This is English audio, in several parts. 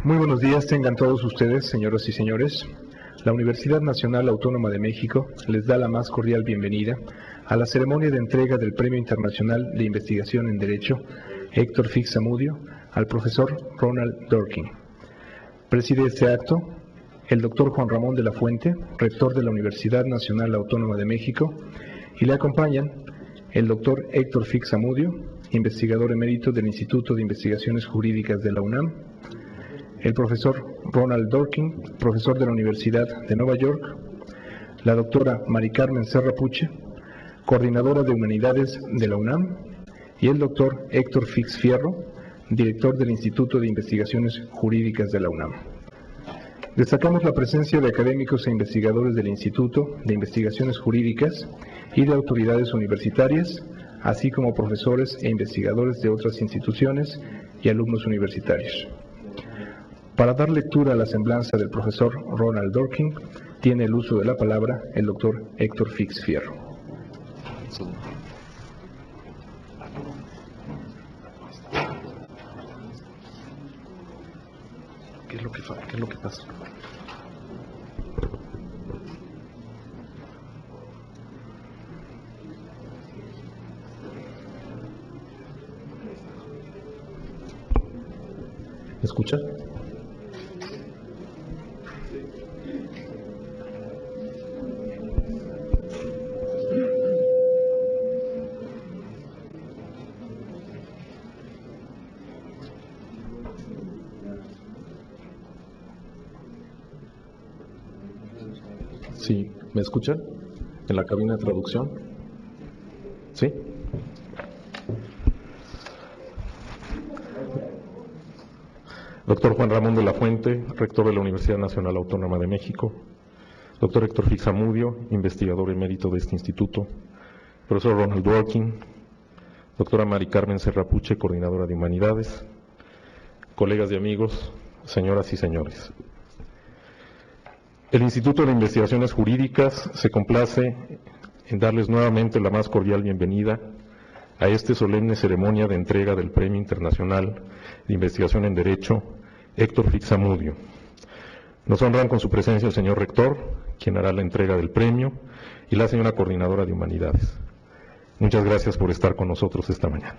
Muy buenos días, tengan todos ustedes, señoras y señores. La Universidad Nacional Autónoma de México les da la más cordial bienvenida a la ceremonia de entrega del Premio Internacional de Investigación en Derecho, Héctor Fix-Zamudio, al profesor Ronal Dworkin. Preside este acto el doctor Juan Ramón de la Fuente, rector de la Universidad Nacional Autónoma de México, y le acompañan el doctor Héctor Fix-Zamudio, investigador emérito del Instituto de Investigaciones Jurídicas de la UNAM, el profesor Ronal Dworkin, profesor de la Universidad de Nueva York, la doctora Mari Carmen Serra Puche, coordinadora de Humanidades de la UNAM, y el doctor Héctor Fix-Fierro, director del Instituto de Investigaciones Jurídicas de la UNAM. Destacamos la presencia de académicos e investigadores del Instituto de Investigaciones Jurídicas y de autoridades universitarias, así como profesores e investigadores de otras instituciones y alumnos universitarios. Para dar lectura a la semblanza del profesor Ronal Dworkin, tiene el uso de la palabra el doctor Héctor Fix-Fierro. ¿Qué es lo que pasa? ¿Me escucha? Sí, ¿me escuchan? ¿En la cabina de traducción? ¿Sí? Doctor Juan Ramón de la Fuente, rector de la Universidad Nacional Autónoma de México. Doctor Héctor Fix-Zamudio, investigador emérito de este instituto. Profesor Ronal Dworkin. Doctora Mari Carmen Serra Puche, coordinadora de Humanidades. Colegas y amigos, señoras y señores. El Instituto de Investigaciones Jurídicas se complace en darles nuevamente la más cordial bienvenida a esta solemne ceremonia de entrega del Premio Internacional de Investigación en Derecho, Héctor Fix-Zamudio. Nos honran con su presencia el señor rector, quien hará la entrega del premio, y la señora coordinadora de Humanidades. Muchas gracias por estar con nosotros esta mañana.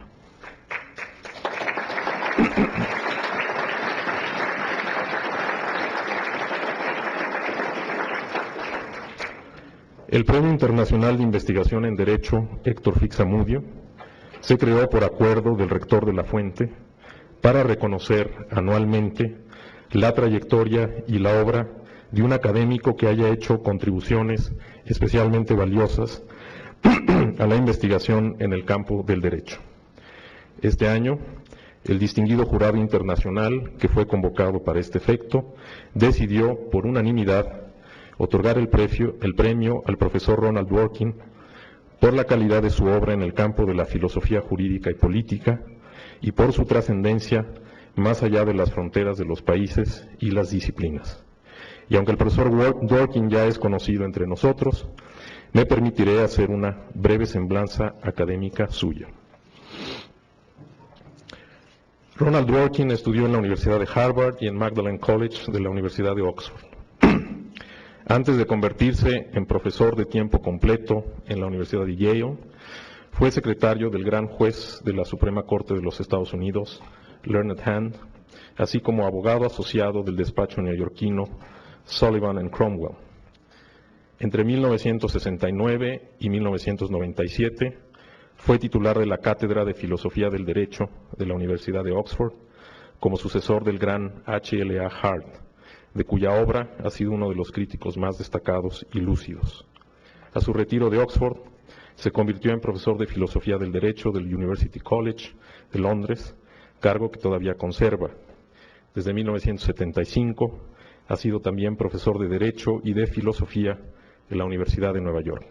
El Premio Internacional de Investigación en Derecho, Héctor Fix-Zamudio, se creó por acuerdo del rector de la Fuente para reconocer anualmente la trayectoria y la obra de un académico que haya hecho contribuciones especialmente valiosas a la investigación en el campo del derecho. Este año, el distinguido jurado internacional que fue convocado para este efecto decidió por unanimidad otorgar el premio al profesor Ronal Dworkin por la calidad de su obra en el campo de la filosofía jurídica y política y por su trascendencia más allá de las fronteras de los países y las disciplinas. Y aunque el profesor Dworkin ya es conocido entre nosotros, me permitiré hacer una breve semblanza académica suya. Ronal Dworkin estudió en la Universidad de Harvard y en Magdalen College de la Universidad de Oxford. Antes de convertirse en profesor de tiempo completo en la Universidad de Yale, fue secretario del gran juez de la Suprema Corte de los Estados Unidos, Learned Hand, así como abogado asociado del despacho neoyorquino Sullivan & Cromwell. Entre 1969 y 1997 fue titular de la Cátedra de Filosofía del Derecho de la Universidad de Oxford, como sucesor del gran H.L.A. Hart, de cuya obra ha sido uno de los críticos más destacados y lúcidos. A su retiro de Oxford, se convirtió en profesor de Filosofía del Derecho del University College de Londres, cargo que todavía conserva. Desde 1975 ha sido también profesor de Derecho y de Filosofía en la Universidad de Nueva York.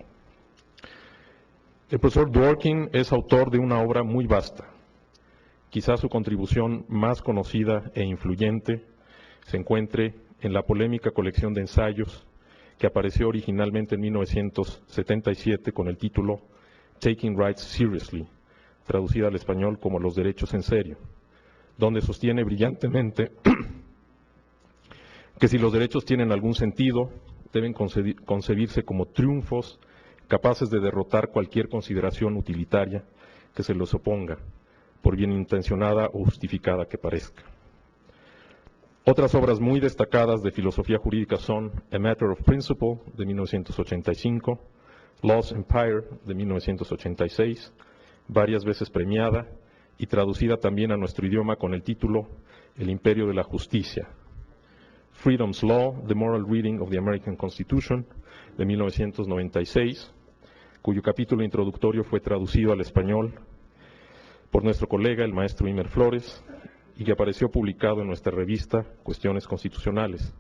El profesor Dworkin es autor de una obra muy vasta. Quizás su contribución más conocida e influyente se encuentre en la polémica colección de ensayos que apareció originalmente en 1977 con el título Taking Rights Seriously, traducida al español como Los derechos en serio, donde sostiene brillantemente que si los derechos tienen algún sentido, deben concebirse como triunfos capaces de derrotar cualquier consideración utilitaria que se los oponga, por bien intencionada o justificada que parezca. Otras obras muy destacadas de filosofía jurídica son A Matter of Principle, de 1985, Law's Empire, de 1986, varias veces premiada y traducida también a nuestro idioma con el título El Imperio de la Justicia, Freedom's Law, The Moral Reading of the American Constitution, de 1996, cuyo capítulo introductorio fue traducido al español por nuestro colega, el maestro Imer Flores, y que apareció publicado en nuestra revista Cuestiones Constitucionales,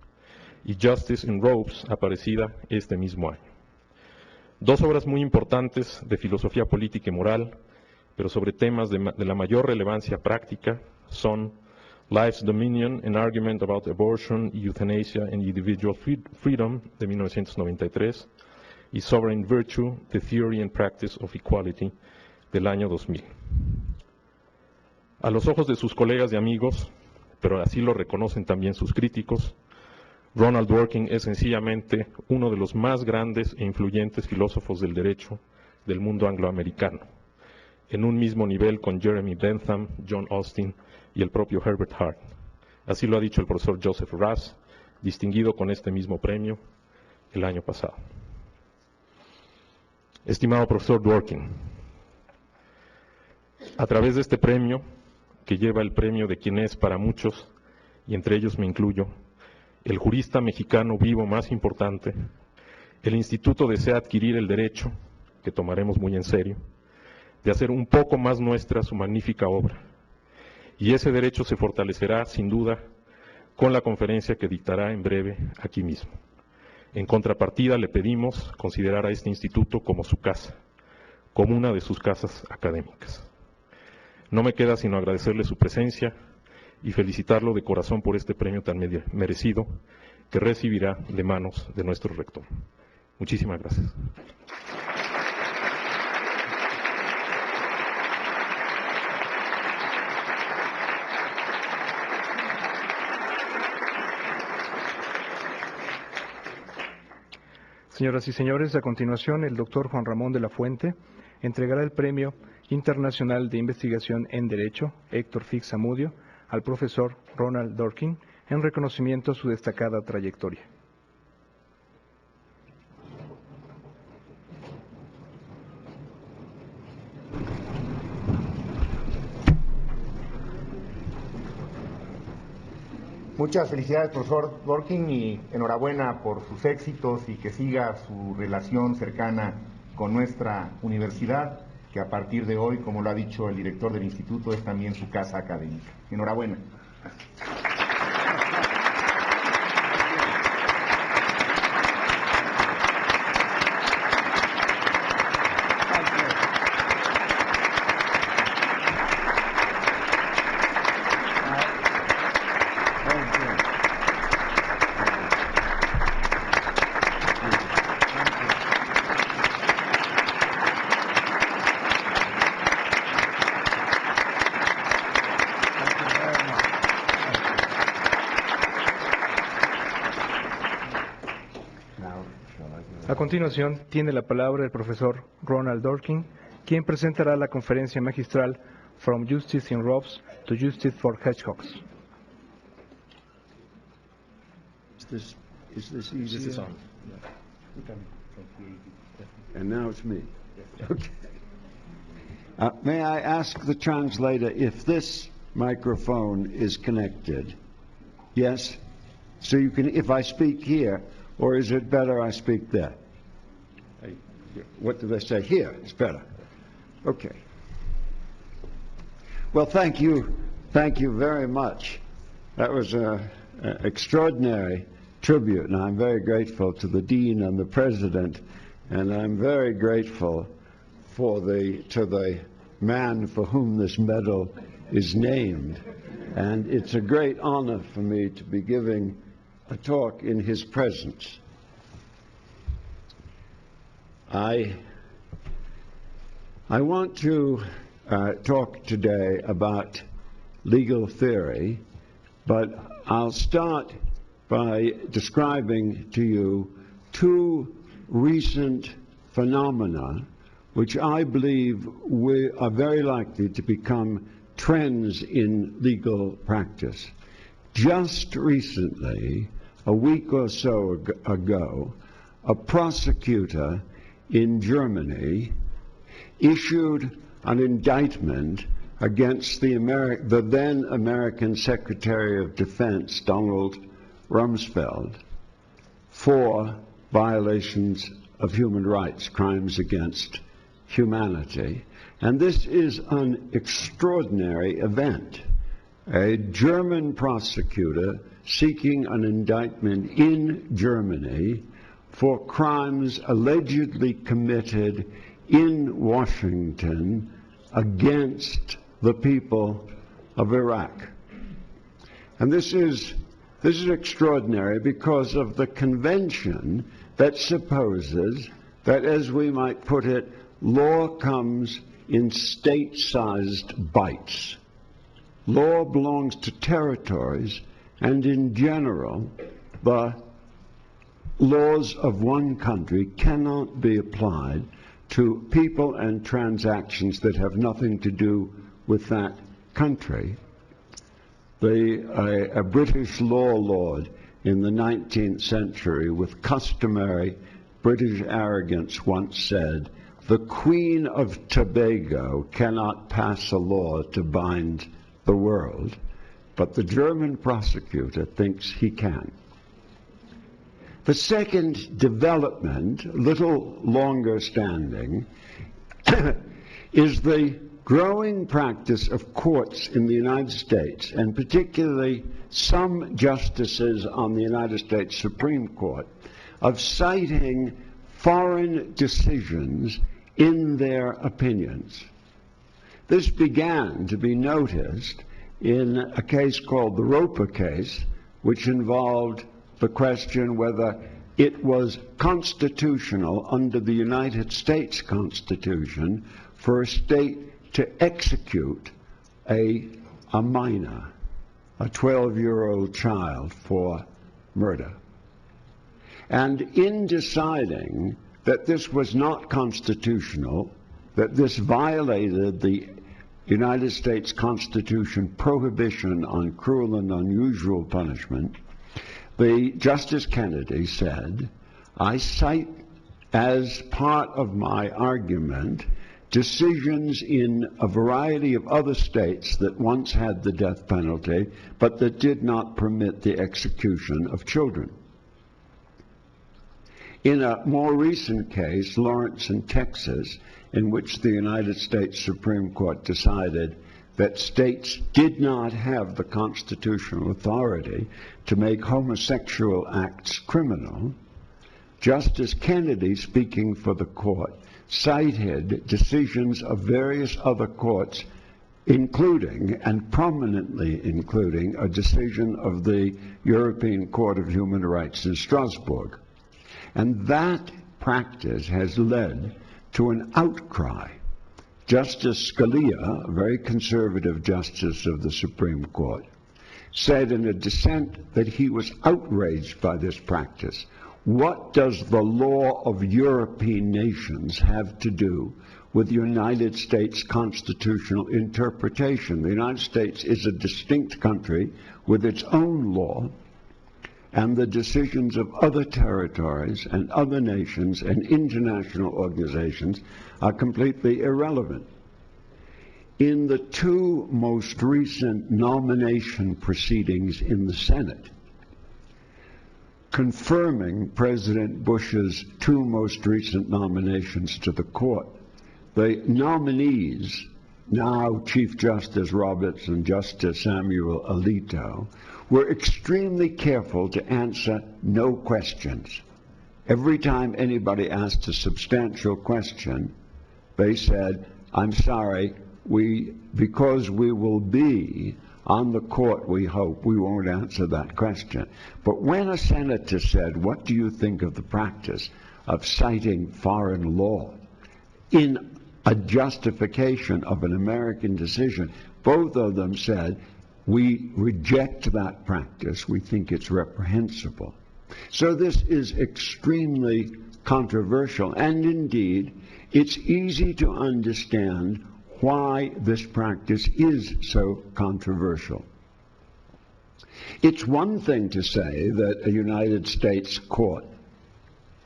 y Justice in Robes, aparecida este mismo año. Dos obras muy importantes de filosofía política y moral, pero sobre temas de la mayor relevancia práctica, son Life's Dominion, An Argument About Abortion, Euthanasia and Individual Freedom, de 1993, y Sovereign Virtue, The Theory and Practice of Equality, del año 2000. A los ojos de sus colegas y amigos, pero así lo reconocen también sus críticos, Ronal Dworkin es sencillamente uno de los más grandes e influyentes filósofos del derecho del mundo angloamericano, en un mismo nivel con Jeremy Bentham, John Austin y el propio Herbert Hart. Así lo ha dicho el profesor Joseph Raz, distinguido con este mismo premio el año pasado. Estimado profesor Dworkin, a través de este premio, que lleva el premio de quien es para muchos, y entre ellos me incluyo, el jurista mexicano vivo más importante, el Instituto desea adquirir el derecho, que tomaremos muy en serio, de hacer un poco más nuestra su magnífica obra. Y ese derecho se fortalecerá, sin duda, con la conferencia que dictará en breve aquí mismo. En contrapartida, le pedimos considerar a este instituto como su casa, como una de sus casas académicas. No me queda sino agradecerle su presencia y felicitarlo de corazón por este premio tan merecido que recibirá de manos de nuestro rector. Muchísimas gracias. Señoras y señores, a continuación el doctor Juan Ramón de la Fuente entregará el Premio Internacional de Investigación en Derecho, Héctor Fix-Zamudio, al profesor Ronal Dworkin, en reconocimiento a su destacada trayectoria. Muchas felicidades, profesor Dworkin, y enhorabuena por sus éxitos y que siga su relación cercana con nuestra universidad, que a partir de hoy, como lo ha dicho el director del instituto, es también su casa académica. Enhorabuena. A continuación, tiene la palabra el profesor Ronal Dworkin, quien presentará la conferencia magistral From Justice in Robes to Justice for Hedgehogs. Is this easy? This is on. And now it's me. Okay. May I ask the translator if this microphone is connected? Yes? So you can, if I speak here, or is it better I speak there? What do they say? Here, it's better. Okay. Well, thank you very much. That was an extraordinary tribute, and I'm very grateful to the Dean and the President, and I'm very grateful to the man for whom this medal is named. And it's a great honor for me to be giving a talk in his presence. I want to talk today about legal theory, but I'll start by describing to you two recent phenomena which I believe are very likely to become trends in legal practice. Just recently, a week or so ago, a prosecutor in Germany issued an indictment against the then American Secretary of Defense, Donald Rumsfeld, for violations of human rights, crimes against humanity. And this is an extraordinary event. A German prosecutor seeking an indictment in Germany for crimes allegedly committed in Washington against the people of Iraq. And this is extraordinary because of the convention that supposes that, as we might put it, law comes in state-sized bites. Law belongs to territories, and in general, the laws of one country cannot be applied to people and transactions that have nothing to do with that country. A British law lord in the 19th century, with customary British arrogance, once said, "The Queen of Tobago cannot pass a law to bind the world," but the German prosecutor thinks he can. The second development, a little longer standing, is the growing practice of courts in the United States, and particularly some justices on the United States Supreme Court, of citing foreign decisions in their opinions. This began to be noticed in a case called the Roper case, which involved the question whether it was constitutional under the United States Constitution for a state to execute a minor, a 12-year-old child, for murder. And in deciding that this was not constitutional, that this violated the United States Constitution prohibition on cruel and unusual punishment, Justice Kennedy said, "I cite as part of my argument decisions in a variety of other states that once had the death penalty, but that did not permit the execution of children." In a more recent case, Lawrence in Texas, in which the United States Supreme Court decided that states did not have the constitutional authority to make homosexual acts criminal, Justice Kennedy, speaking for the court, cited decisions of various other courts, including, and prominently including, a decision of the European Court of Human Rights in Strasbourg. And that practice has led to an outcry. Justice Scalia, a very conservative justice of the Supreme Court, said in a dissent that he was outraged by this practice. What does the law of European nations have to do with the United States constitutional interpretation? The United States is a distinct country with its own law, and the decisions of other territories and other nations and international organizations are completely irrelevant. In the two most recent nomination proceedings in the Senate, confirming President Bush's two most recent nominations to the court, the nominees, now Chief Justice Roberts and Justice Samuel Alito, were extremely careful to answer no questions. Every time anybody asked a substantial question, they said, "I'm sorry, because we will be on the court, we hope, we won't answer that question." But when a senator said, "What do you think of the practice of citing foreign law in a justification of an American decision?" both of them said, we reject that practice. We think it's reprehensible. So this is extremely controversial, and indeed, it's easy to understand why this practice is so controversial. It's one thing to say that a United States court,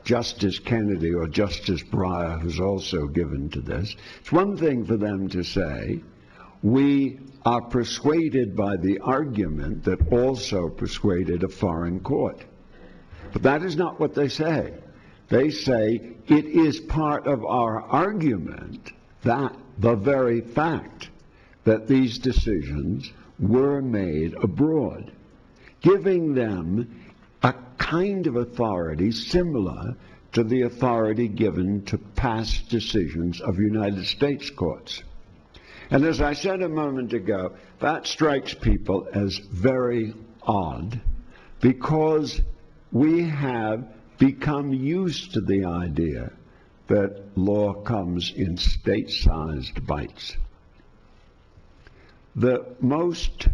Justice Kennedy or Justice Breyer, who's also given to this, it's one thing for them to say, we are persuaded by the argument that also persuaded a foreign court. But that is not what they say. They say it is part of our argument that the very fact that these decisions were made abroad, giving them a kind of authority similar to the authority given to past decisions of United States courts. And as I said a moment ago, that strikes people as very odd because we have become used to the idea that law comes in state-sized bites. The most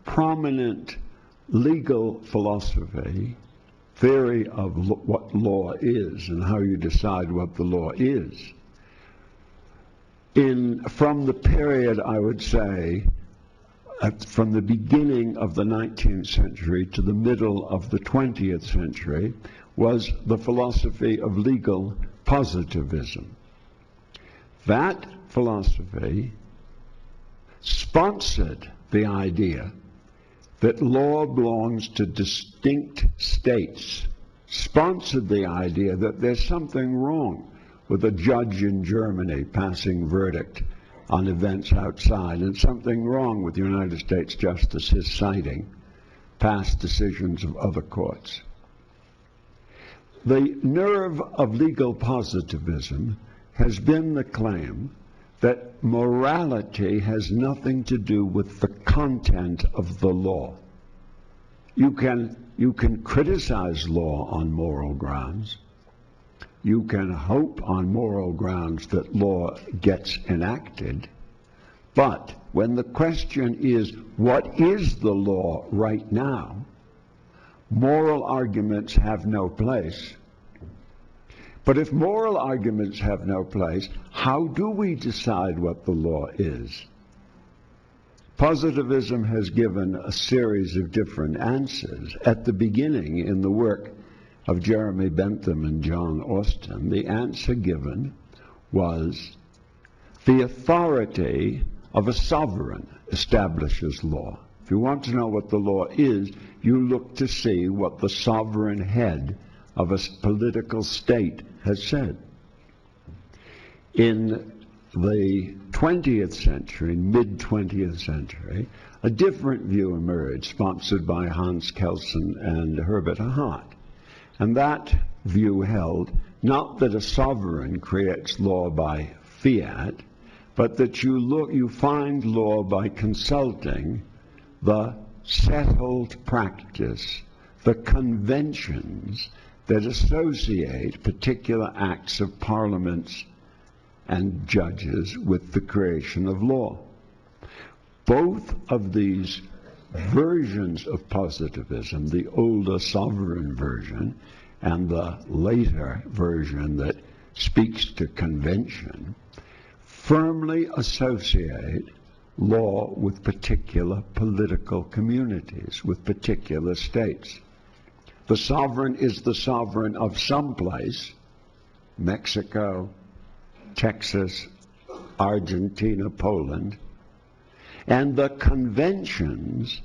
prominent legal philosophy, theory of what law is and how you decide what the law is, from the period, I would say, from the beginning of the 19th century to the middle of the 20th century, was the philosophy of legal positivism. That philosophy sponsored the idea that law belongs to distinct states, sponsored the idea that there's something wrong with a judge in Germany passing verdict on events outside, and something wrong with United States justices citing past decisions of other courts. The nerve of legal positivism has been the claim that morality has nothing to do with the content of the law. You can criticize law on moral grounds. You can hope on moral grounds that law gets enacted. But when the question is, what is the law right now? Moral arguments have no place. But if moral arguments have no place, how do we decide what the law is? Positivism has given a series of different answers. At the beginning, in the work of Jeremy Bentham and John Austin, the answer given was the authority of a sovereign establishes law. If you want to know what the law is, you look to see what the sovereign head of a political state has said. In the 20th century, mid-20th century, a different view emerged, sponsored by Hans Kelsen and Herbert Hart. And that view held not that a sovereign creates law by fiat, but that you find law by consulting the settled practice, the conventions that associate particular acts of parliaments and judges with the creation of law. Both of these versions of positivism, the older sovereign version and the later version that speaks to convention, firmly associate law with particular political communities, with particular states. The sovereign is the sovereign of some place, Mexico, Texas, Argentina, Poland, and the conventions,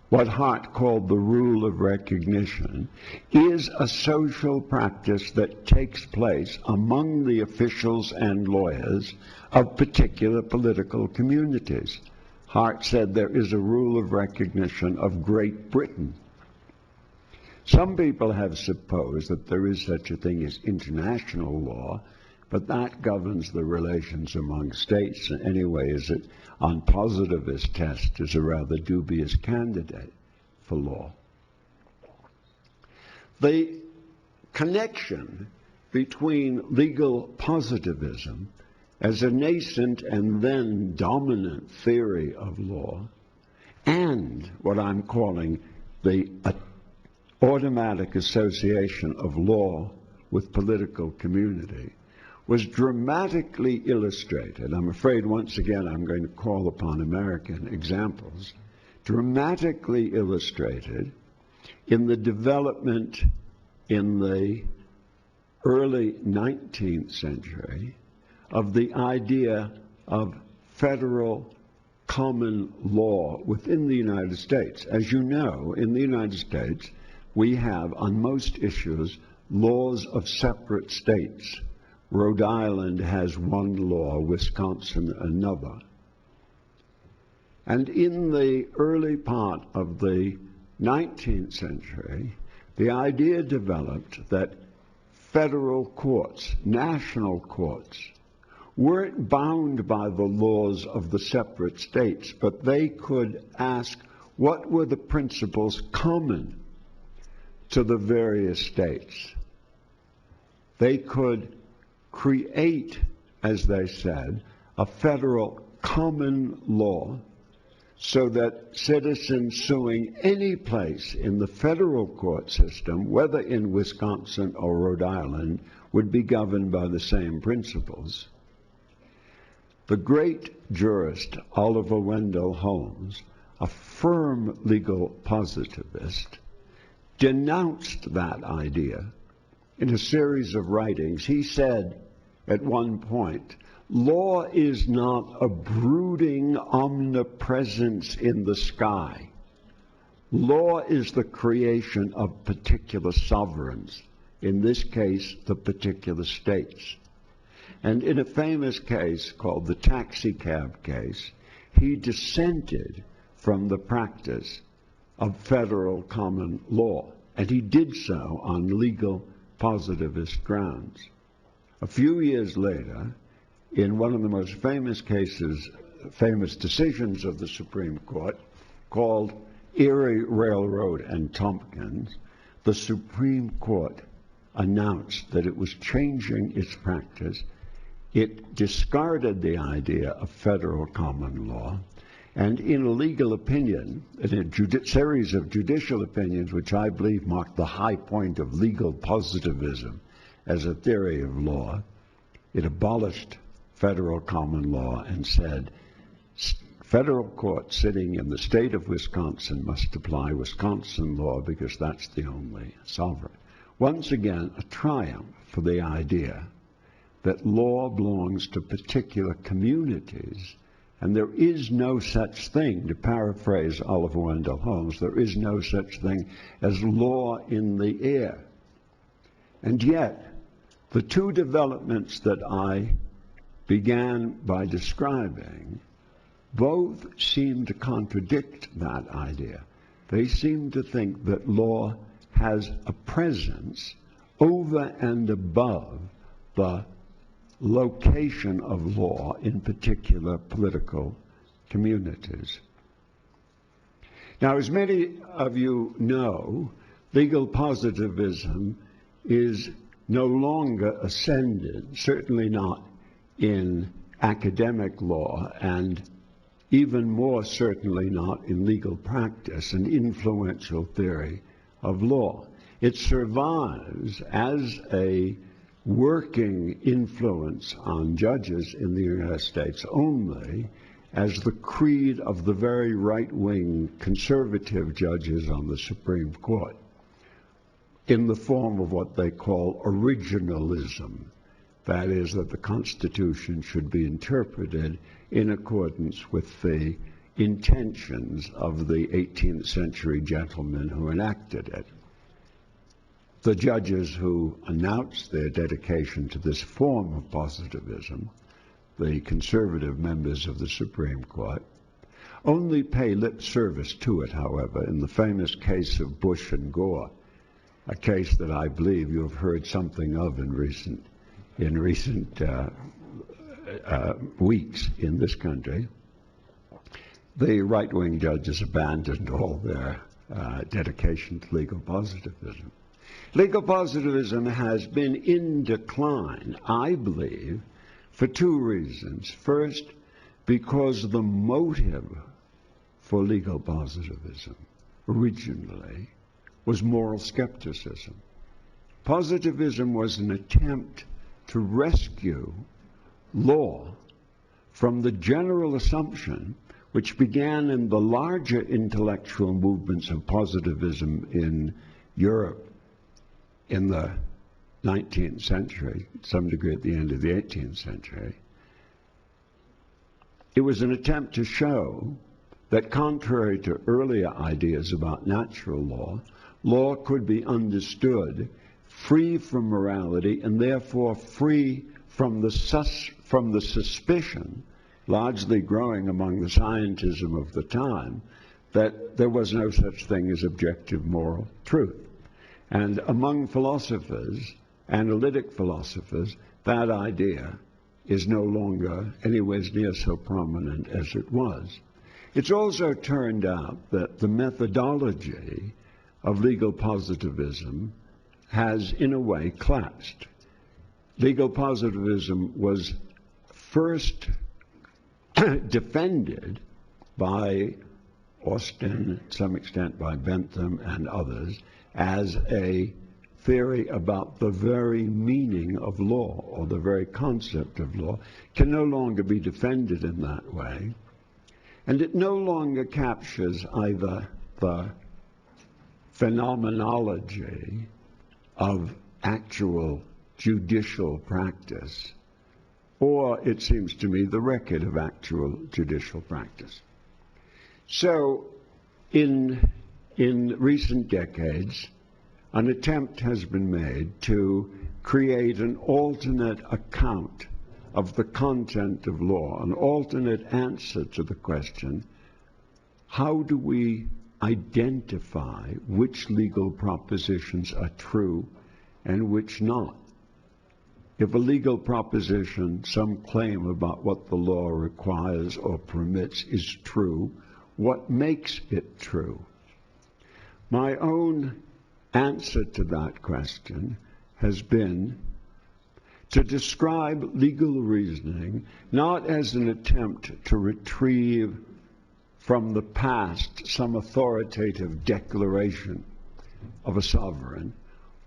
what Hart called the rule of recognition, is a social practice that takes place among the officials and lawyers of particular political communities. Hart said there is a rule of recognition of Great Britain. Some people have supposed that there is such a thing as international law, but that governs the relations among states. And anyway, is it on positivist test is a rather dubious candidate for law. The connection between legal positivism as a nascent and then dominant theory of law and what I'm calling the automatic association of law with political community was dramatically illustrated. I'm afraid once again I'm going to call upon American examples, dramatically illustrated in the development in the early 19th century of the idea of federal common law within the United States. As you know, in the United States, we have on most issues laws of separate states. Rhode Island has one law, Wisconsin another. And in the early part of the 19th century, the idea developed that federal courts, national courts, weren't bound by the laws of the separate states, but they could ask what were the principles common to the various states. They could create, as they said, a federal common law so that citizens suing any place in the federal court system, whether in Wisconsin or Rhode Island, would be governed by the same principles. The great jurist Oliver Wendell Holmes, a firm legal positivist, denounced that idea in a series of writings. He said at one point, law is not a brooding omnipresence in the sky. Law is the creation of particular sovereigns, in this case, the particular states. And in a famous case called the taxicab case, he dissented from the practice of federal common law, and he did so on legal positivist grounds. A few years later, in one of the most famous decisions of the Supreme Court, called Erie Railroad and Tompkins, the Supreme Court announced that it was changing its practice. It discarded the idea of federal common law, and in a legal opinion, in a series of judicial opinions, which I believe marked the high point of legal positivism as a theory of law, it abolished federal common law and said federal courts sitting in the state of Wisconsin must apply Wisconsin law because that's the only sovereign. Once again, a triumph for the idea that law belongs to particular communities, and there is no such thing, to paraphrase Oliver Wendell Holmes, there is no such thing as law in the air. And yet, the two developments that I began by describing both seem to contradict that idea. They seem to think that law has a presence over and above the location of law in particular political communities. Now, as many of you know, legal positivism is no longer ascendant, certainly not in academic law, and even more certainly not in legal practice, an influential theory of law. It survives as a working influence on judges in the United States only as the creed of the very right-wing conservative judges on the Supreme Court, in the form of what they call originalism. That is, that the Constitution should be interpreted in accordance with the intentions of the 18th century gentlemen who enacted it. The judges who announced their dedication to this form of positivism, the conservative members of the Supreme Court, only pay lip service to it, however, in the famous case of Bush and Gore, a case that I believe you have heard something of in recent weeks in this country. The right-wing judges abandoned all their dedication to legal positivism. Legal positivism has been in decline, I believe, for two reasons. First, because the motive for legal positivism originally was moral skepticism. Positivism was an attempt to rescue law from the general assumption which began in the larger intellectual movements of positivism in Europe in the 19th century, to some degree at the end of the 18th century. It was an attempt to show that contrary to earlier ideas about natural law, law could be understood free from morality and therefore free from the suspicion, largely growing among the scientism of the time, that there was no such thing as objective moral truth. And among philosophers, analytic philosophers, that idea is no longer anywhere near so prominent as it was. It's also turned out that the methodology of legal positivism has, in a way, collapsed. Legal positivism was first defended by Austin, to some extent by Bentham and others, as a theory about the very meaning of law, or the very concept of law, can no longer be defended in that way. And it no longer captures either the phenomenology of actual judicial practice, or, it seems to me, the record of actual judicial practice. So, in recent decades, an attempt has been made to create an alternate account of the content of law, an alternate answer to the question, how do we identify which legal propositions are true and which not? If a legal proposition, some claim about what the law requires or permits, is true, what makes it true? My own answer to that question has been to describe legal reasoning not as an attempt to retrieve from the past some authoritative declaration of a sovereign,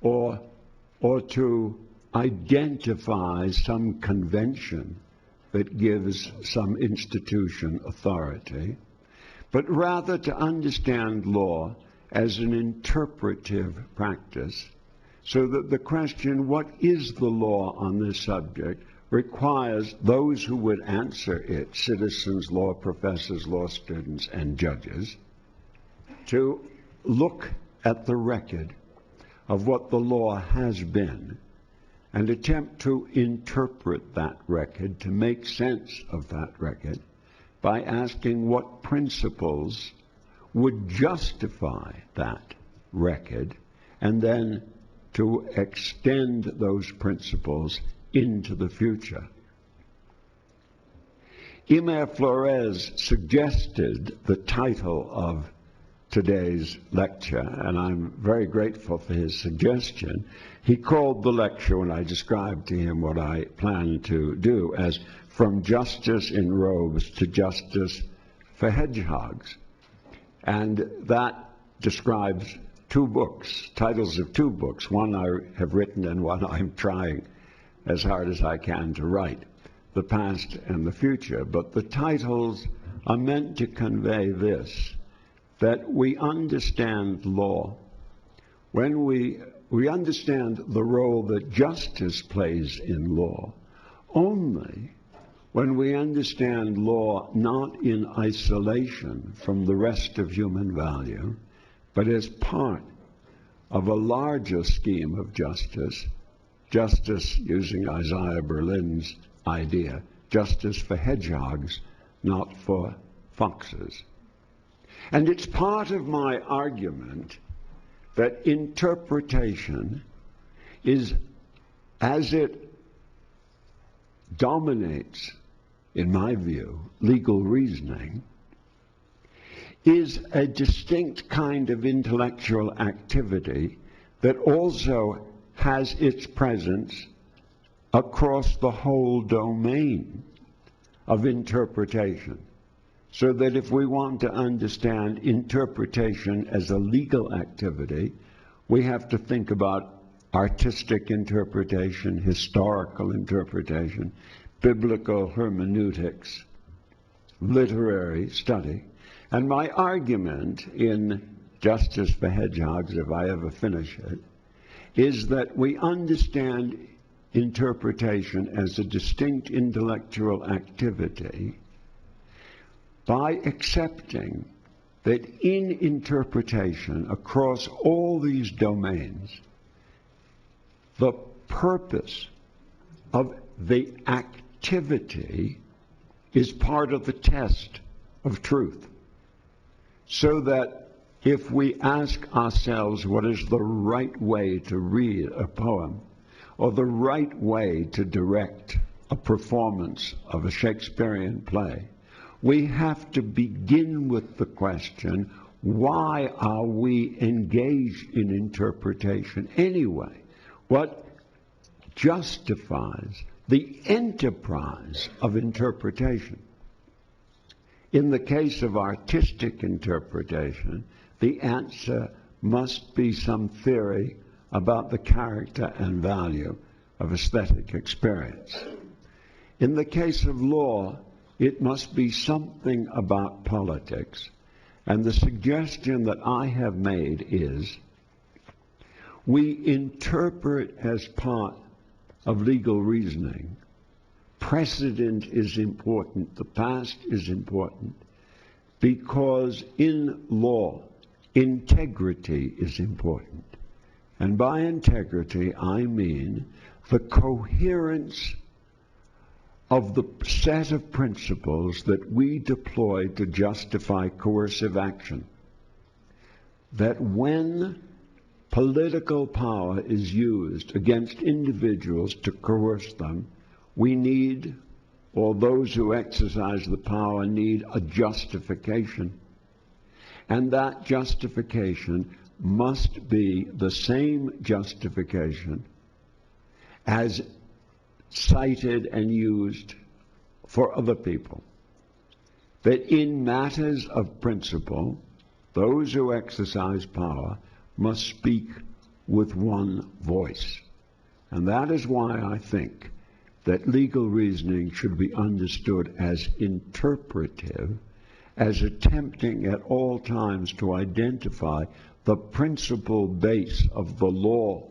or to identify some convention that gives some institution authority, but rather to understand law as an interpretive practice, so that the question, what is the law on this subject, requires those who would answer it, citizens, law professors, law students, and judges, to look at the record of what the law has been and attempt to interpret that record, to make sense of that record, by asking what principles would justify that record, and then to extend those principles into the future. Emer Flores suggested the title of today's lecture, and I'm very grateful for his suggestion. He called the lecture, when I described to him what I plan to do, as From Justice in Robes to Justice for Hedgehogs. And that describes two books, titles of two books. One I have written and one I'm trying as hard as I can to write, The Past and the Future. But the titles are meant to convey this, that we understand law. When we understand the role that justice plays in law, only when we understand law not in isolation from the rest of human value, but as part of a larger scheme of justice, justice, using Isaiah Berlin's idea, justice for hedgehogs, not for foxes. And it's part of my argument that interpretation is, as it dominates, in my view, legal reasoning, is a distinct kind of intellectual activity that also has its presence across the whole domain of interpretation. So that if we want to understand interpretation as a legal activity, we have to think about artistic interpretation, historical interpretation, biblical hermeneutics, literary study. And my argument in Justice for Hedgehogs, if I ever finish it, is that we understand interpretation as a distinct intellectual activity by accepting that in interpretation across all these domains, the purpose of the activity is part of the test of truth. So that if we ask ourselves what is the right way to read a poem, or the right way to direct a performance of a Shakespearean play, we have to begin with the question, why are we engaged in interpretation anyway? What justifies the enterprise of interpretation? In the case of artistic interpretation, the answer must be some theory about the character and value of aesthetic experience. In the case of law, it must be something about politics. And the suggestion that I have made is we interpret as part of legal reasoning. Precedent is important, the past is important, because in law, integrity is important. And by integrity, I mean the coherence of the set of principles that we deploy to justify coercive action. That when political power is used against individuals to coerce them, we need, or those who exercise the power need, a justification. And that justification must be the same justification as cited and used for other people. That in matters of principle, those who exercise power must speak with one voice. And that is why I think that legal reasoning should be understood as interpretive, as attempting at all times to identify the principal base of the law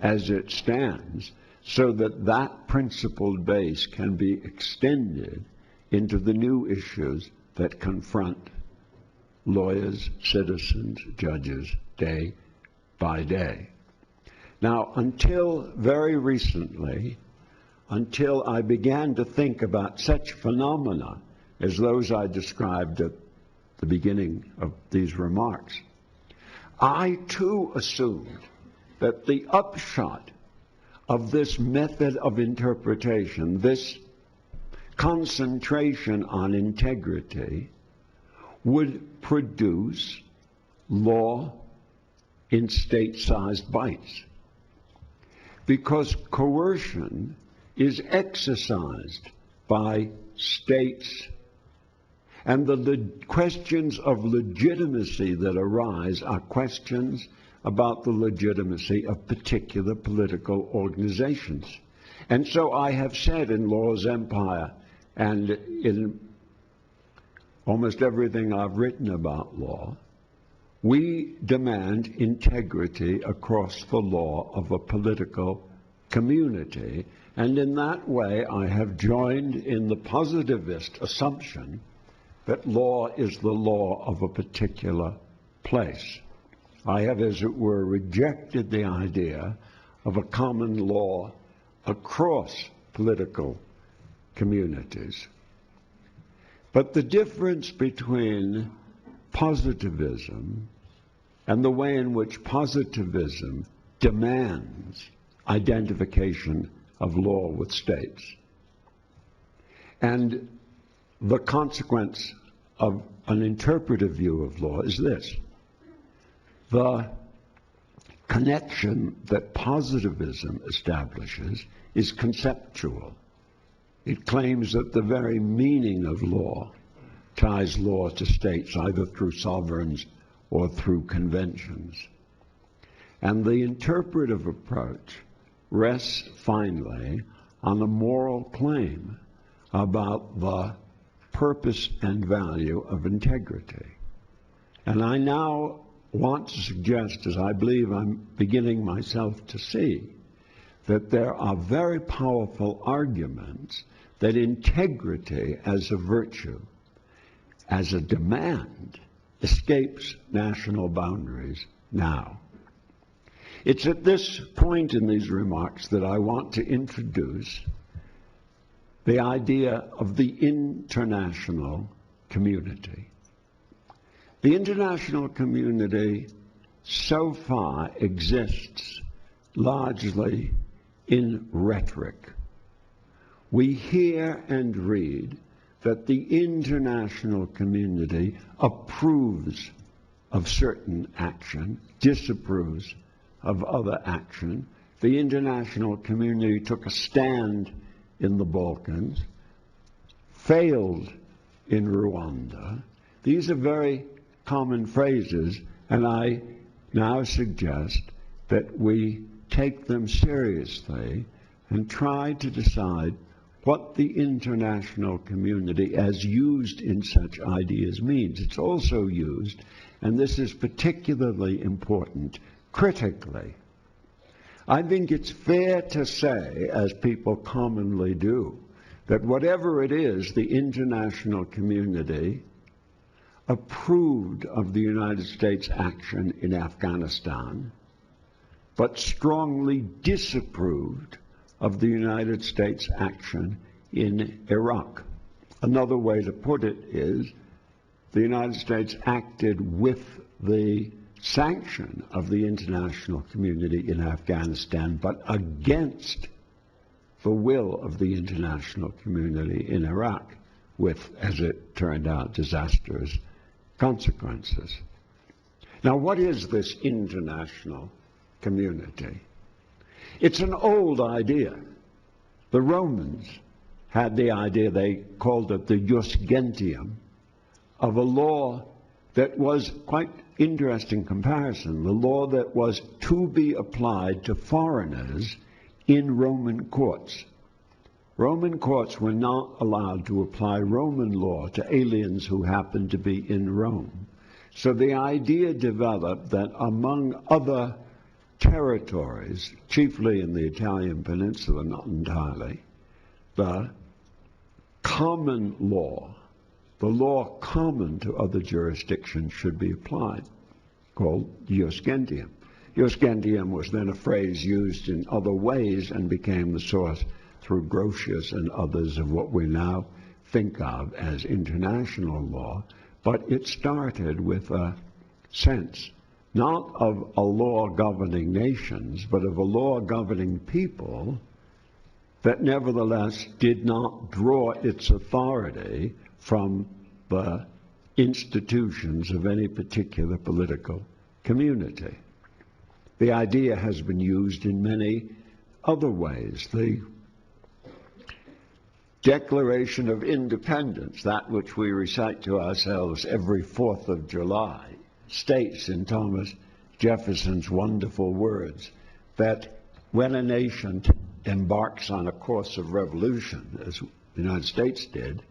as it stands, so that that principled base can be extended into the new issues that confront lawyers, citizens, judges, day by day. Now, until very recently, until I began to think about such phenomena as those I described at the beginning of these remarks, I too assumed that the upshot of this method of interpretation, this concentration on integrity, would produce law in state-sized bites. Because coercion is exercised by states, and the questions of legitimacy that arise are questions about the legitimacy of particular political organizations. And so I have said in Law's Empire, and in almost everything I've written about law, we demand integrity across the law of a political community. And in that way, I have joined in the positivist assumption that law is the law of a particular place. I have, as it were, rejected the idea of a common law across political communities. But the difference between positivism and the way in which positivism demands identification of law with states, and the consequence of an interpretive view of law is this: the connection that positivism establishes is conceptual. It claims that the very meaning of law ties law to states, either through sovereigns or through conventions. And the interpretive approach rests finally on a moral claim about the purpose and value of integrity. And I now want to suggest, as I believe I'm beginning myself to see, that there are very powerful arguments that integrity as a virtue, as a demand, escapes national boundaries now. It's at this point in these remarks that I want to introduce the idea of the international community. The international community so far exists largely in rhetoric. We hear and read that the international community approves of certain action, disapproves of other action. The international community took a stand in the Balkans, failed in Rwanda. These are very common phrases, and I now suggest that we take them seriously and try to decide what the international community as used in such ideas means. It's also used, and this is particularly important, critically. I think it's fair to say, as people commonly do, that whatever it is, the international community approved of the United States action in Afghanistan, but strongly disapproved of the United States action in Iraq. Another way to put it is the United States acted with the sanction of the international community in Afghanistan, but against the will of the international community in Iraq, with, as it turned out, disastrous consequences. Now, what is this international community? It's an old idea. The Romans had the idea, they called it the jus gentium, of a law that was quite interesting comparison, the law that was to be applied to foreigners in Roman courts. Roman courts were not allowed to apply Roman law to aliens who happened to be in Rome. So the idea developed that among other territories, chiefly in the Italian peninsula, not entirely, the common law, the law common to other jurisdictions, should be applied, called jus gentium. Jus gentium was then a phrase used in other ways and became the source through Grotius and others of what we now think of as international law, but it started with a sense not of a law governing nations, but of a law governing people that nevertheless did not draw its authority from the institutions of any particular political community. The idea has been used in many other ways. The Declaration of Independence, that which we recite to ourselves every 4th of July, states in Thomas Jefferson's wonderful words that when a nation embarks on a course of revolution, as the United States did,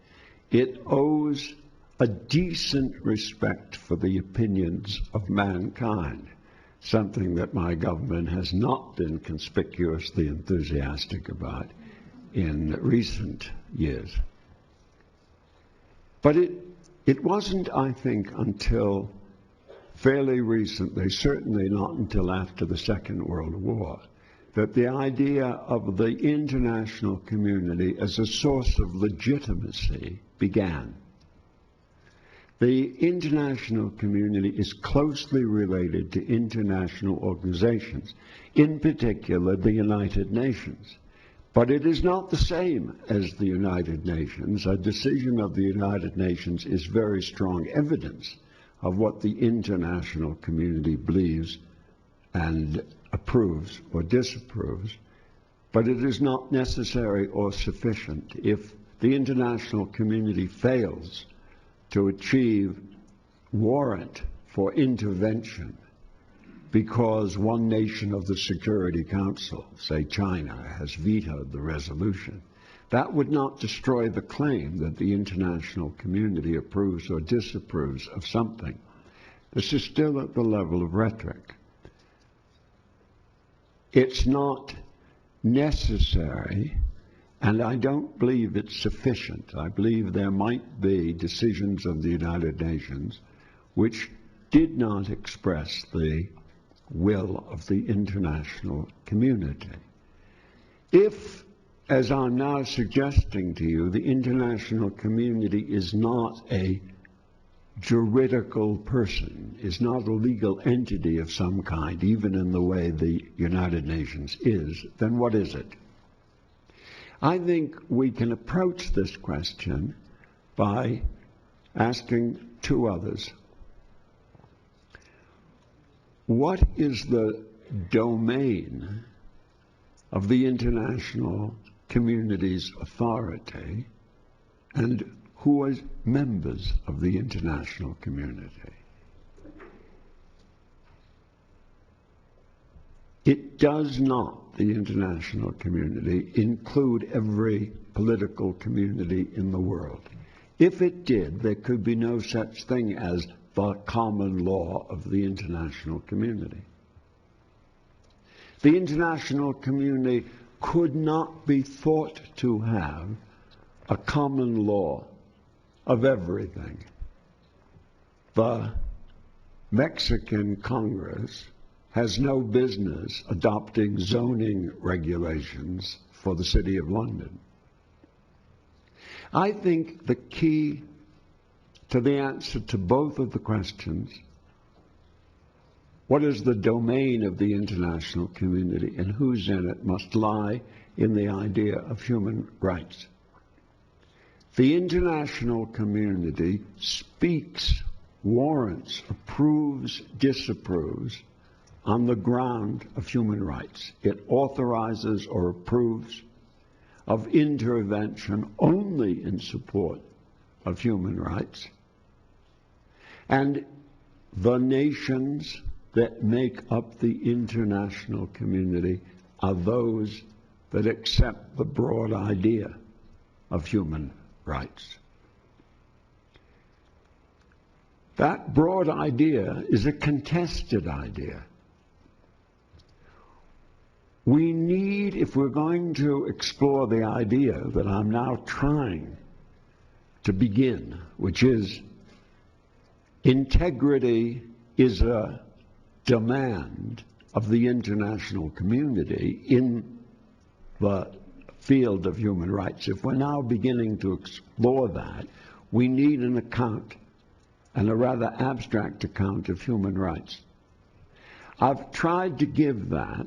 it owes a decent respect for the opinions of mankind, something that my government has not been conspicuously enthusiastic about in recent years. But it wasn't, I think, until fairly recently, certainly not until after the Second World War, that the idea of the international community as a source of legitimacy began. The international community is closely related to international organizations, in particular the United Nations. But it is not the same as the United Nations. A decision of the United Nations is very strong evidence of what the international community believes and approves or disapproves, but it is not necessary or sufficient. If the international community fails to achieve warrant for intervention because one nation of the Security Council, say China, has vetoed the resolution, that would not destroy the claim that the international community approves or disapproves of something. This is still at the level of rhetoric. It's not necessary, and I don't believe it's sufficient. I believe there might be decisions of the United Nations which did not express the will of the international community. If, as I'm now suggesting to you, the international community is not a juridical person, is not a legal entity of some kind, even in the way the United Nations is, then what is it? I think we can approach this question by asking two others. What is the domain of the international community's authority, and who are members of the international community? It does not, the international community, include every political community in the world. If it did, there could be no such thing as the common law of the international community. The international community could not be thought to have a common law of everything. The Mexican Congress has no business adopting zoning regulations for the City of London. I think the key to the answer to both of the questions, what is the domain of the international community and who's in it, must lie in the idea of human rights. The international community speaks, warrants, approves, disapproves on the ground of human rights. It authorizes or approves of intervention only in support of human rights. And the nations that make up the international community are those that accept the broad idea of human rights. That broad idea is a contested idea. We need, if we're going to explore the idea that I'm now trying to begin, which is integrity is a demand of the international community in the field of human rights. If we're now beginning to explore that, we need an account, and a rather abstract account of human rights. I've tried to give that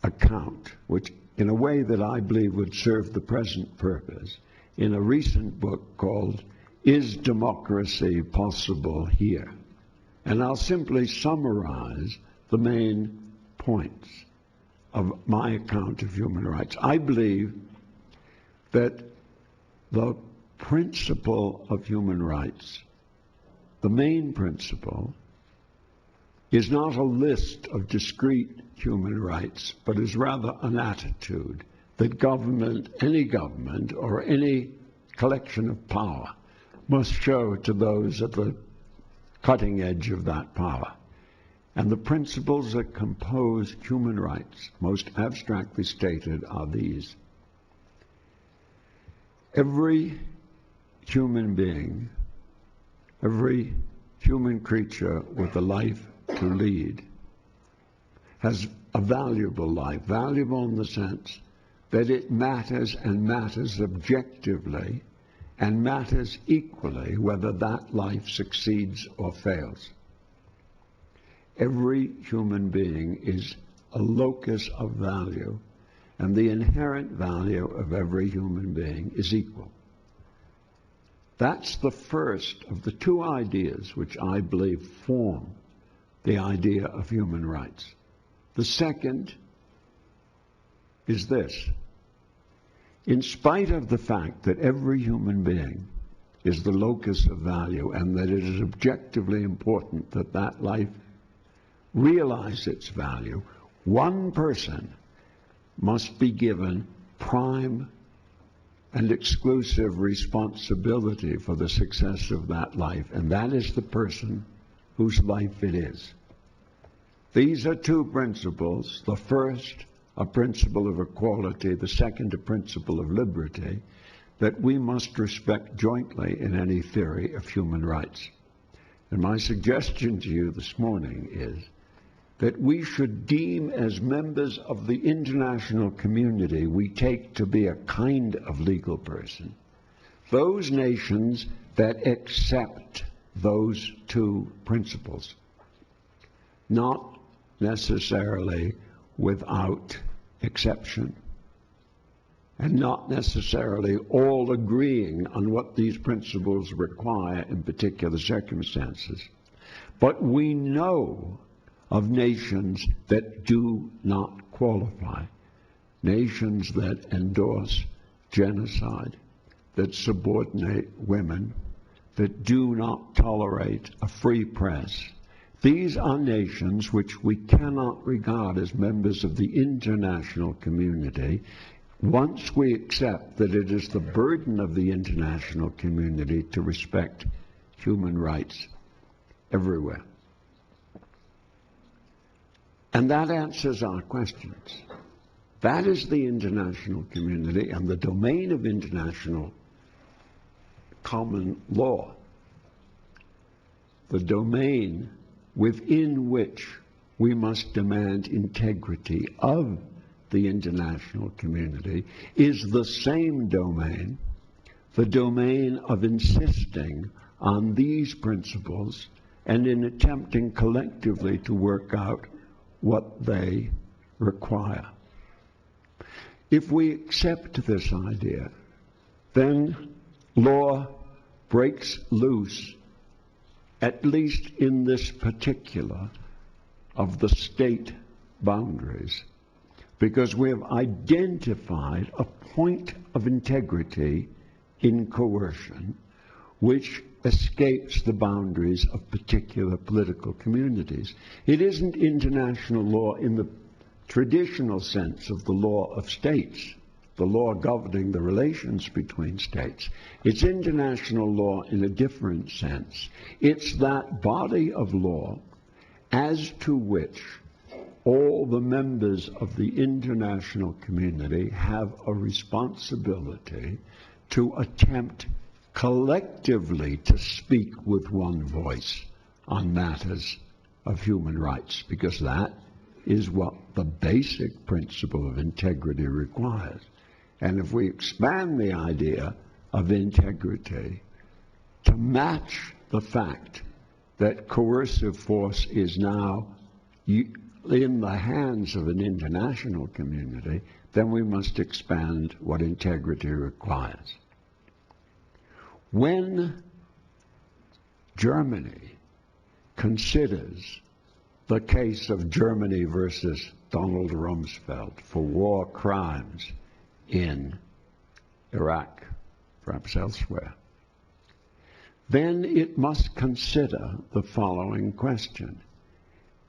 account, which in a way that I believe would serve the present purpose, in a recent book called Is Democracy Possible Here? And I'll simply summarize the main points of my account of human rights. I believe that the principle of human rights, the main principle, is not a list of discrete human rights, but is rather an attitude that government, any government, or any collection of power must show to those at the cutting edge of that power. And the principles that compose human rights, most abstractly stated, are these. Every human being, every human creature with a life to lead has a valuable life, valuable in the sense that it matters, and matters objectively, and matters equally whether that life succeeds or fails. Every human being is a locus of value, and the inherent value of every human being is equal. That's the first of the two ideas which I believe form the idea of human rights. The second is this. In spite of the fact that every human being is the locus of value, and that it is objectively important that that life realize its value, one person must be given prime and exclusive responsibility for the success of that life, and that is the person whose life it is. These are two principles. The first, a principle of equality, the second, a principle of liberty, that we must respect jointly in any theory of human rights. And my suggestion to you this morning is that we should deem as members of the international community we take to be a kind of legal person those nations that accept those two principles, not necessarily without exception, and not necessarily all agreeing on what these principles require in particular circumstances. But we know of nations that do not qualify, nations that endorse genocide, that subordinate women, that do not tolerate a free press. These are nations which we cannot regard as members of the international community once we accept that it is the burden of the international community to respect human rights everywhere. And that answers our questions. That is the international community and the domain of international common law, the domain within which we must demand integrity of the international community, is the same domain, the domain of insisting on these principles and in attempting collectively to work out what they require. If we accept this idea, then law breaks loose, at least in this particular, of the state boundaries, because we have identified a point of integrity in coercion which escapes the boundaries of particular political communities. It isn't international law in the traditional sense of the law of states, the law governing the relations between states. It's international law in a different sense. It's that body of law as to which all the members of the international community have a responsibility to attempt collectively to speak with one voice on matters of human rights, because that is what the basic principle of integrity requires. And if we expand the idea of integrity to match the fact that coercive force is now in the hands of an international community, then we must expand what integrity requires. When Germany considers the case of Germany versus Donald Rumsfeld for war crimes in Iraq, perhaps elsewhere, then it must consider the following question.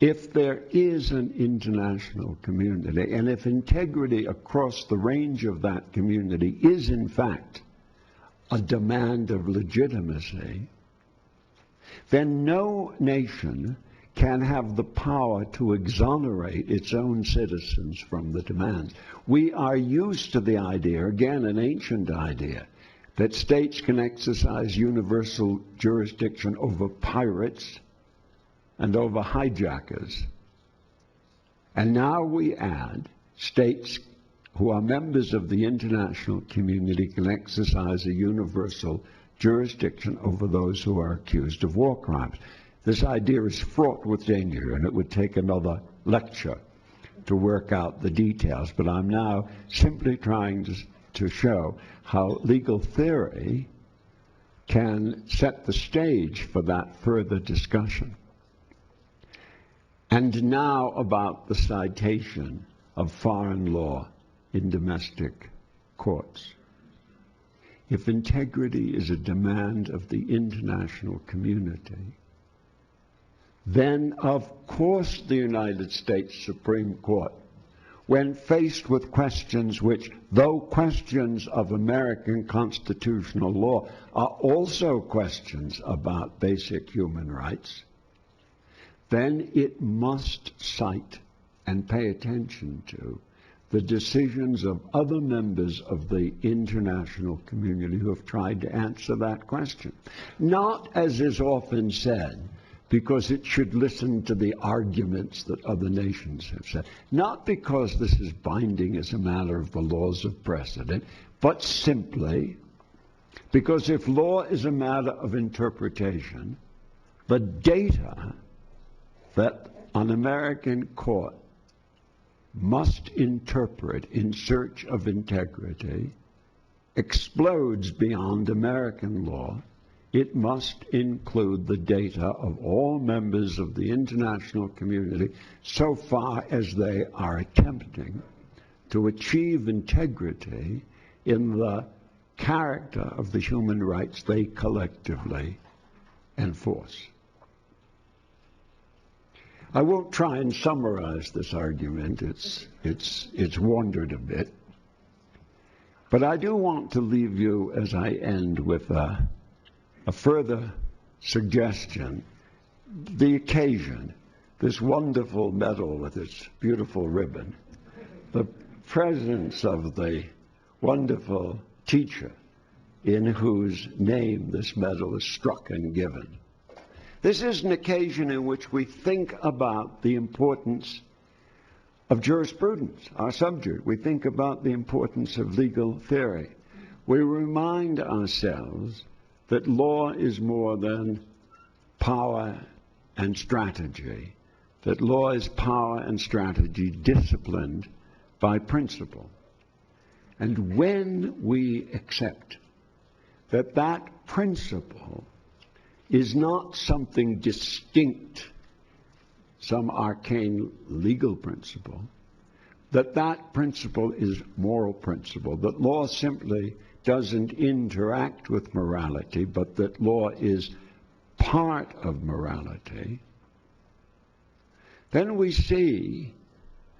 If there is an international community, and if integrity across the range of that community is in fact a demand of legitimacy, then no nation can have the power to exonerate its own citizens from the demands. We are used to the idea, again an ancient idea, that states can exercise universal jurisdiction over pirates and over hijackers. And now we add states who are members of the international community can exercise a universal jurisdiction over those who are accused of war crimes. This idea is fraught with danger, and it would take another lecture to work out the details, but I'm now simply trying to show how legal theory can set the stage for that further discussion. And now about the citation of foreign law in domestic courts. if integrity is a demand of the international community, then of course the United States Supreme Court, when faced with questions which, though questions of American constitutional law, are also questions about basic human rights, then it must cite and pay attention to the decisions of other members of the international community who have tried to answer that question. Not, as is often said, because it should listen to the arguments that other nations have said. Not because this is binding as a matter of the laws of precedent, but simply because if law is a matter of interpretation, the data that an American court must interpret in search of integrity explodes beyond American law. It must include the data of all members of the international community so far as they are attempting to achieve integrity in the character of the human rights they collectively enforce. I won't try and summarize this argument. It's wandered a bit. But I do want to leave you, as I end, with a further suggestion. The occasion, this wonderful medal with its beautiful ribbon, the presence of the wonderful teacher in whose name this medal is struck and given. This is an occasion in which we think about the importance of jurisprudence, our subject. We think about the importance of legal theory. We remind ourselves that law is more than power and strategy, that law is power and strategy disciplined by principle. And when we accept that that principle is not something distinct, some arcane legal principle, that that principle is moral principle, that law simply doesn't interact with morality, but that law is part of morality, then we see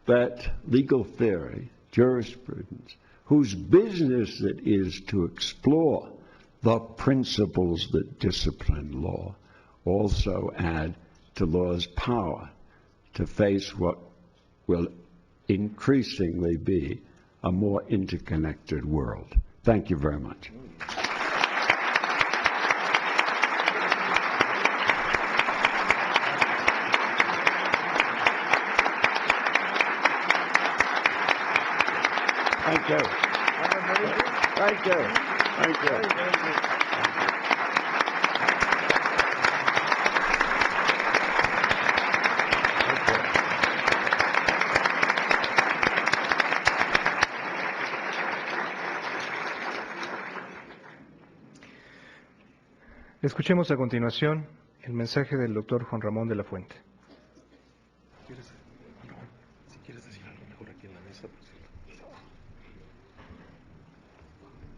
that legal theory, jurisprudence, whose business it is to explore the principles that discipline law, also add to law's power to face what will increasingly be a more interconnected world. Thank you very much. Thank you. Thank you. Thank you. Escuchemos a continuación el mensaje del doctor Juan Ramón de la Fuente. Si quieres decir algo mejor aquí en la mesa.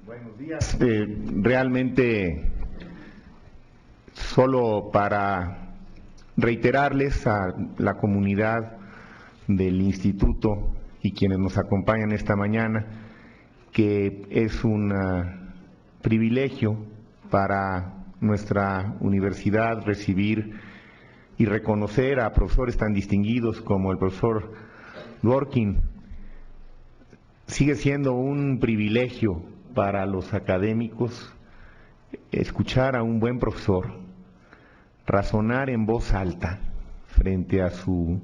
Buenos días. Realmente solo para reiterarles a la comunidad del Instituto y quienes nos acompañan esta mañana que es un privilegio para nuestra universidad recibir y reconocer a profesores tan distinguidos como el profesor Dworkin. Sigue siendo un privilegio para los académicos escuchar a un buen profesor razonar en voz alta frente a su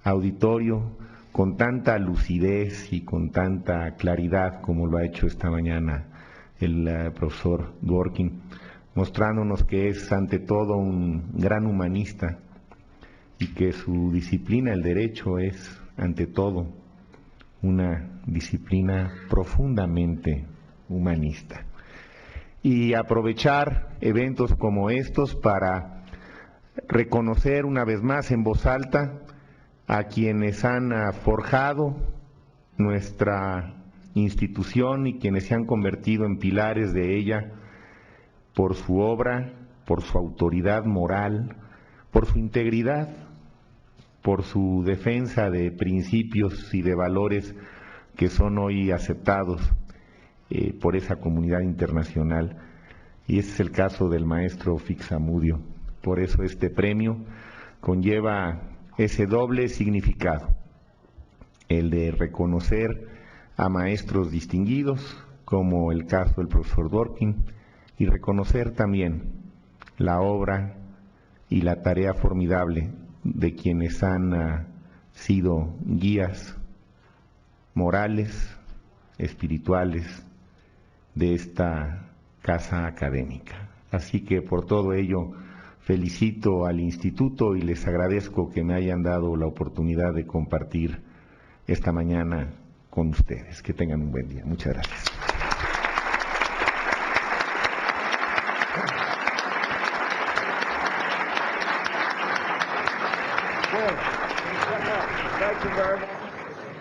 auditorio con tanta lucidez y con tanta claridad como lo ha hecho esta mañana el profesor Dworkin, mostrándonos que es ante todo un gran humanista y que su disciplina, el derecho, es ante todo una disciplina profundamente humanista. Y aprovechar eventos como estos para reconocer una vez más en voz alta a quienes han forjado nuestra institución y quienes se han convertido en pilares de ella por su obra, por su autoridad moral, por su integridad, por su defensa de principios y de valores que son hoy aceptados por esa comunidad internacional. Y ese es el caso del maestro Fix-Zamudio. Por eso este premio conlleva ese doble significado, el de reconocer a maestros distinguidos, como el caso del profesor Dworkin, y reconocer también la obra y la tarea formidable de quienes han sido guías morales, espirituales de esta casa académica. Así que por todo ello felicito al Instituto y les agradezco que me hayan dado la oportunidad de compartir esta mañana con ustedes. Que tengan un buen día. Muchas gracias.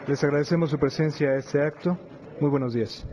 Les agradecemos su presencia a este acto. Muy buenos días.